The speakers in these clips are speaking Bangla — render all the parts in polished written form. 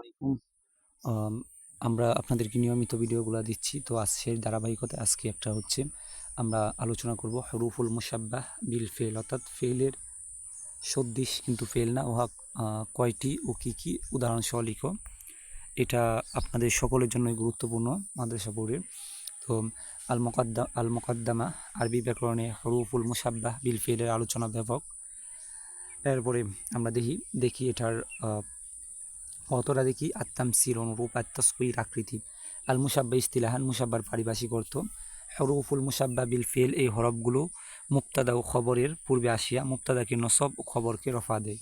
আলাইকুম। আম আমরা আপনাদেরকে নিয়মিত ভিডিওগুলা দিচ্ছি। তো সেই ধারাবাহিকতায় আজকে একটা হচ্ছে আমরা আলোচনা করব হুরুফুল মুশাব্বাহ বিল ফেল, অর্থাৎ ফেলের সদৃশ কিন্তু ফেল না, উহা কয়টি ও কী উদাহরণসহ লিখো। এটা আপনাদের সকলের জন্যই গুরুত্বপূর্ণ মাদ্রাসা বোর্ডের। তো আল মুকাদ্দামা আরবি ব্যাকরণে হুরুফুল মুশাব্বাহ বিল ফেলের আলোচনা ব্যাপক। এরপরে আমরা দেখি এটার অতরা দেখি আত্মামসিল অনুরূপ, আত্তাসগীর আকৃতি। আল মুসাব্বা ইস্তিলাহান, মুসাব্বার পারিভাষিক অর্থ। হরুফুল মুসাব্বা বিল ফেল, এই হরফগুলো মুক্তাদা ও খবরের পূর্বে আসিয়া মুক্তাদাকে নসব ও খবরকে রফা দেয়।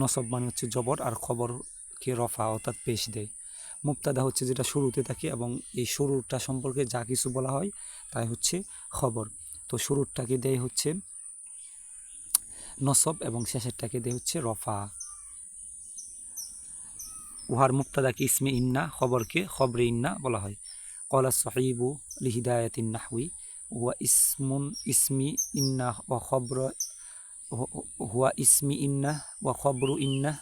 নসব মানে হচ্ছে জবর, আর খবরকে রফা অর্থাৎ পেশ দেয়। মুক্তাদা হচ্ছে যেটা শুরুতে থাকে, এবং এই শুরুটা সম্পর্কে যা কিছু বলা হয় তাই হচ্ছে খবর। তো শুরুরটাকে দেয় হচ্ছে নসব এবং শেষেরটাকে দেয় হচ্ছে রফা। উহার মুক্তাদাকে ইসমে ইন্না, খবরকে খবরে ইন্না বলা হয়। কলা সাহিবু লিহিদায়াতিন নাহউই হুয়া ইসমি ইন্না ওয়া খবর, হুয়া ইসমি ইন্না ওয়া খবরু ইন্না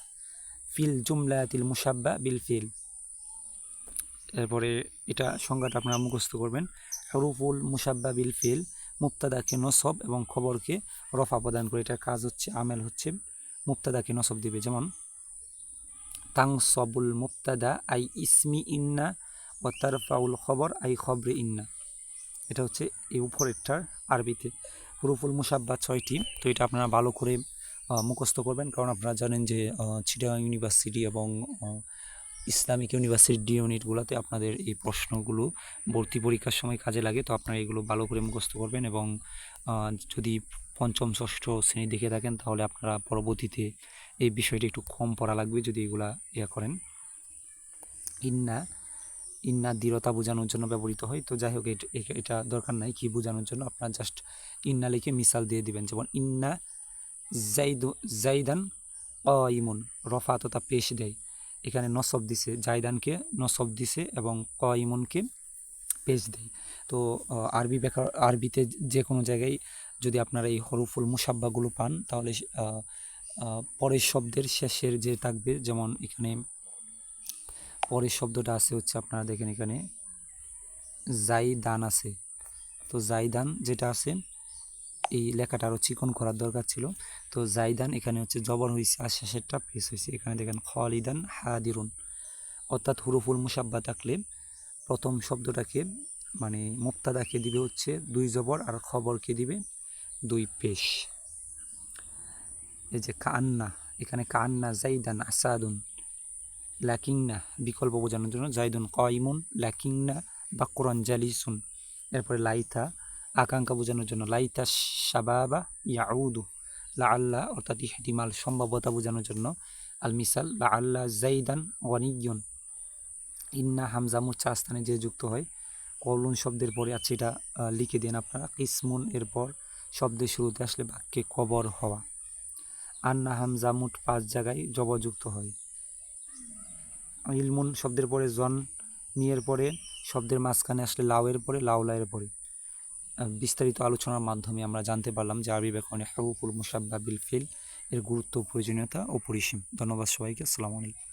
ফিল জুমলাতিল মুসাব্বা বিল ফিল। এরপরে এটা সংজ্ঞাটা আপনারা মুখস্থ করবেন। হরুফুল মুসাব্বা বিল ফিল, মুক্তাদাকে নসব এবং খবরকে রফা প্রদান করে। এটার কাজ হচ্ছে, আমেল হচ্ছে মুক্তাদাকে নসব দিবে। যেমন তাংসবুল মুক্তাদা আই ইসমি ইন্না ও তারফাউল খবর আই খবরে ইন্না। এটা হচ্ছে এই উপরেরটার আরবিতে। হুরুফুল মুসাব্বা 6টি। তো এটা আপনারা ভালো করে মুখস্থ করবেন, কারণ আপনারা জানেন যে চিটাগাং ইউনিভার্সিটি এবং ইসলামিক ইউনিভার্সিটি ডি ইউনিটগুলোতে আপনাদের এই প্রশ্নগুলো ভর্তি পরীক্ষার সময় কাজে লাগে। তো আপনারা এগুলো ভালো করে মুখস্থ করবেন, এবং যদি পঞ্চম ষষ্ঠ শ্রেণী দেখে থাকেন তাহলে আপনারা পরবর্তীতে এই বিষয়টি একটু কম পড়া লাগবে যদি এগুলা করেন। ইন্না দৃঢ়তা বোঝানোর জন্য ব্যবহৃত হয়। তো যাই হোক, এটা দরকার নাই কি বোঝানোর জন্য, আপনারা জাস্ট ইন্না লিখে মিসাল দিয়ে দিবেন। যেমন ইন্না জাইদান কাইমুন, রফা তথা পেশ দেয়। এখানে নসব দিছে, জাইদানকে নসব দিছে এবং কাইমুনকে পেশ দেয়। তো আরবিতে যে কোনো জায়গায় যদি আপনারা এই হরুফুল মুসাব্বাগুলো পান, তাহলে পরের শব্দের শেষের যে থাকবে, যেমন এখানে পরের শব্দটা আছে হচ্ছে, আপনারা দেখেন এখানে জাইদান আছে। তো জাইদান যেটা আছে, এই লেখাটা আরও চিকন করার দরকার ছিল। তো জাইদান এখানে হচ্ছে জবর হয়েছে, আর শেষেরটা পেশ হয়েছে। এখানে দেখেন খালিদান হাদিরুন। অর্থাৎ হুরুফুল মুসাব্বা থাকলে প্রথম শব্দটাকে মানে মুক্তাদাকে দিবে হচ্ছে 2 জবর, আর খবরকে দিবে 2 পেশ। এই যে কান্না, এখানে কান্না জাইদান আসাদুন। লাকিংনা বিকল্প বোঝানোর জন্য, জাইদুন কাইমুন লাকিংনা বাকুরান জালিসুন। এরপরে লাইতা আকাঙ্ক্ষা বোঝানোর জন্য, লাইতা শাবাবা ইয়াউদু। লা আল্লাহ অর্থাৎ ইহতিমাল সম্ভাব্যতা বোঝানোর জন্য, আল মিসাল লা আল্লাহ জাইদান ওয়ানিয়ুন। ইন্না হামজা মুচা স্থানে যে যুক্ত হয় কলুন শব্দের পরে আছে, এটা লিখে দেন আপনারা। ইসমুন এরপর শব্দের শুরুতে আসলে বাক্যে কবর হওয়া। আন্না হামজা মুট 5 জায়গায় জবরযুক্ত হয়। ইলমুন শব্দের পরে জন নিয়ের পরে শব্দের মাঝখানে আসলে লাউয়ের পরে লাউলায়ের পরে। বিস্তারিত আলোচনার মাধ্যমে আমরা জানতে পারলাম যে আরবি ব্যাকরণে হুরুফুল মুসাব্বা বিল ফিল এর গুরুত্ব, প্রয়োজনীয়তা ও পরিসীম। ধন্যবাদ সবাইকে। আসসালামু আলাইকুম।